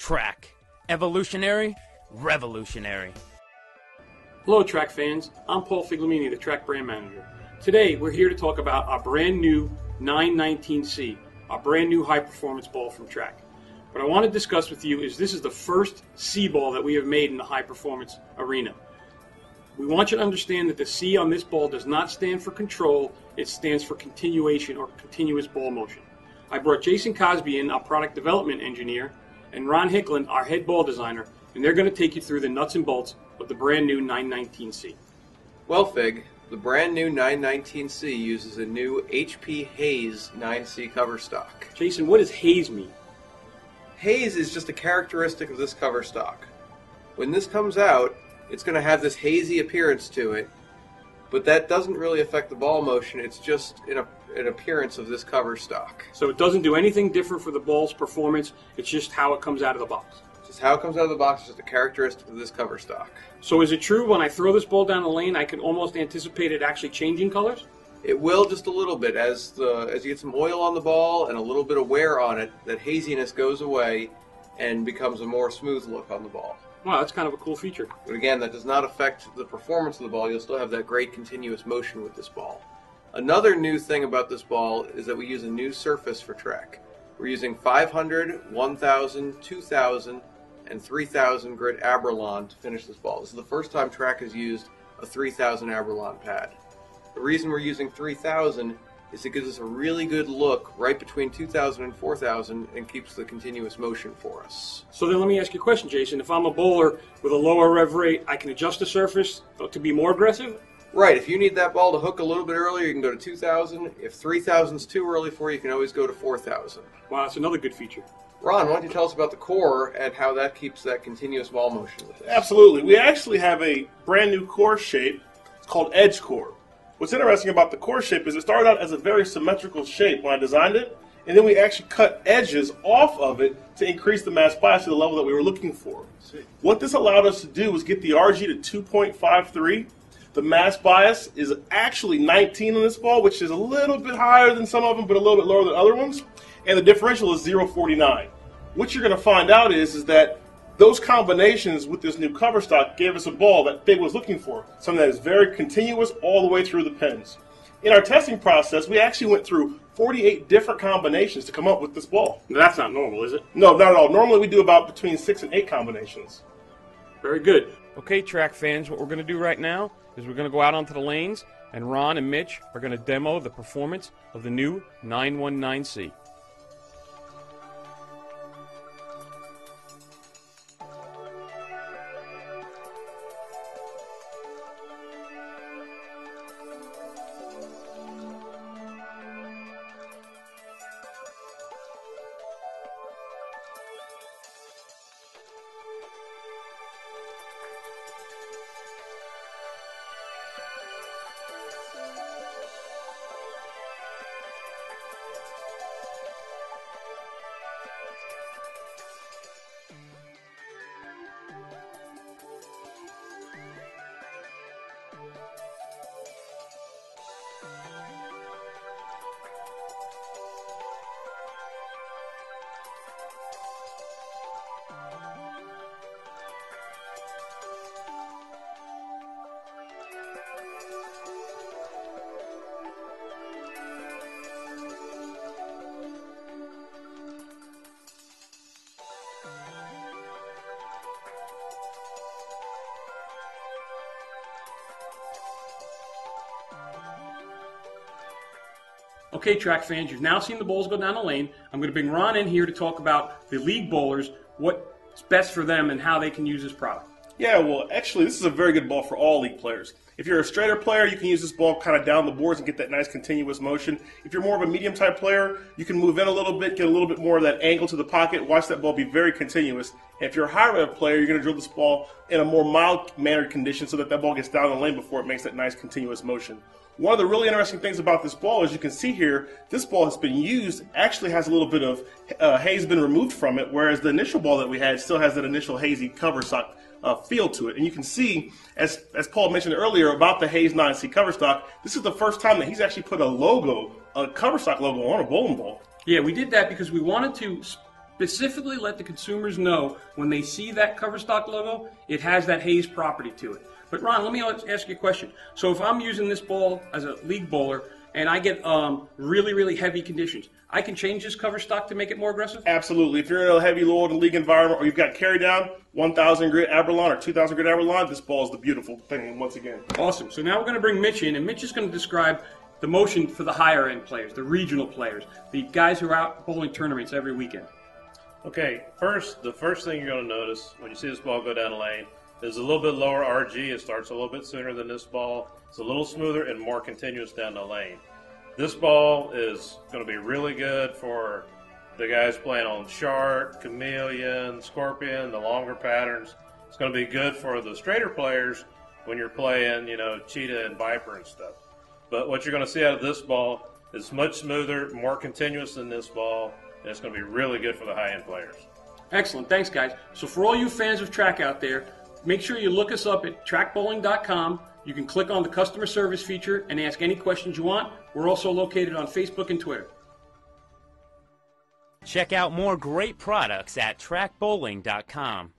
Track. Evolutionary, revolutionary. Hello Track fans, I'm Paul Figlamini, the Track brand manager. Today we're here to talk about our brand new 919C, our brand new high performance ball from Track. What I want to discuss with you is this is the first C ball that we have made in the high performance arena. We want you to understand that the C on this ball does not stand for control, it stands for continuation or continuous ball motion. I brought Jason Cosby in, our product development engineer, and Ron Hicklin, our head ball designer, and they're going to take you through the nuts and bolts of the brand new 919C. Well, Fig, the brand new 919C uses a new HP Hayes 9C cover stock. Jason, what does haze mean? Haze is just a characteristic of this cover stock. When this comes out, it's going to have this hazy appearance to it, but that doesn't really affect the ball motion. It's just an appearance of this cover stock. So it doesn't do anything different for the ball's performance, it's just how it comes out of the box. Just how it comes out of the box is just a characteristic of this cover stock. So is it true when I throw this ball down the lane, I can almost anticipate it actually changing colors? It will just a little bit. As you get some oil on the ball and a little bit of wear on it, that haziness goes away and becomes a more smooth look on the ball. Wow, that's kind of a cool feature. But again, that does not affect the performance of the ball. You'll still have that great continuous motion with this ball. Another new thing about this ball is that we use a new surface for Track. We're using 500, 1000, 2000, and 3000 grit Abralon to finish this ball. This is the first time Track has used a 3000 Abralon pad. The reason we're using 3000 is it gives us a really good look right between 2000 and 4000 and keeps the continuous motion for us. So then let me ask you a question, Jason. If I'm a bowler with a lower rev rate, I can adjust the surface to be more aggressive? Right, if you need that ball to hook a little bit earlier, you can go to 2000. If 3000 is too early for you, you can always go to 4000. Wow, that's another good feature. Ron, why don't you tell us about the core and how that keeps that continuous ball motion with it? Absolutely. We actually have a brand new core shape. It's called Edge Core. What's interesting about the core shape is it started out as a very symmetrical shape when I designed it, and then we actually cut edges off of it to increase the mass bias to the level that we were looking for. What this allowed us to do was get the RG to 2.53. The mass bias is actually 19 on this ball, which is a little bit higher than some of them, but a little bit lower than other ones. And the differential is 0.49. What you're going to find out is that those combinations with this new cover stock gave us a ball that Fig was looking for, something that is very continuous all the way through the pins. In our testing process, we actually went through 48 different combinations to come up with this ball. That's not normal, is it? No, not at all. Normally we do about between 6 and 8 combinations. Very good. Okay, Track fans, what we're going to do right now is we're going to go out onto the lanes, and Ron and Mitch are going to demo the performance of the new 919C. Okay, Track fans, you've now seen the balls go down the lane. I'm going to bring Ron in here to talk about the league bowlers, what's best for them and how they can use this product. Yeah, well, actually, this is a very good ball for all league players. If you're a straighter player, you can use this ball kind of down the boards and get that nice continuous motion. If you're more of a medium-type player, you can move in a little bit, get a little bit more of that angle to the pocket, watch that ball be very continuous. And if you're a higher-rev player, you're going to drill this ball in a more mild-mannered condition so that ball gets down the lane before it makes that nice continuous motion. One of the really interesting things about this ball, as you can see here, this ball has been used, actually has a little bit of haze been removed from it, whereas the initial ball that we had still has that initial hazy cover stock feel to it. And you can see, as Paul mentioned earlier about the Hayes 9C cover stock, this is the first time that he's actually put a logo, a cover stock logo on a bowling ball. Yeah, we did that because we wanted to specifically let the consumers know when they see that cover stock logo, it has that haze property to it. But Ron, let me ask you a question. So if I'm using this ball as a league bowler and I get really, really heavy conditions, I can change this cover stock to make it more aggressive? Absolutely. If you're in a heavy load league environment or you've got carry down, 1,000 grit Abralon or 2,000 grit Abralon, this ball is the beautiful thing once again. Awesome. So now we're going to bring Mitch in, and Mitch is going to describe the motion for the higher end players, the regional players, the guys who are out bowling tournaments every weekend. Okay, the first thing you're going to notice when you see this ball go down the lane is a little bit lower RG. It starts a little bit sooner than this ball. It's a little smoother and more continuous down the lane. This ball is going to be really good for the guys playing on Shark, Chameleon, Scorpion, the longer patterns. It's going to be good for the straighter players when you're playing, Cheetah and Viper and stuff. But what you're going to see out of this ball is much smoother, more continuous than this ball, and it's going to be really good for the high-end players. Excellent. Thanks, guys. So for all you fans of track out there, make sure you look us up at trackbowling.com. You can click on the customer service feature and ask any questions you want. We're also located on Facebook and Twitter. Check out more great products at trackbowling.com.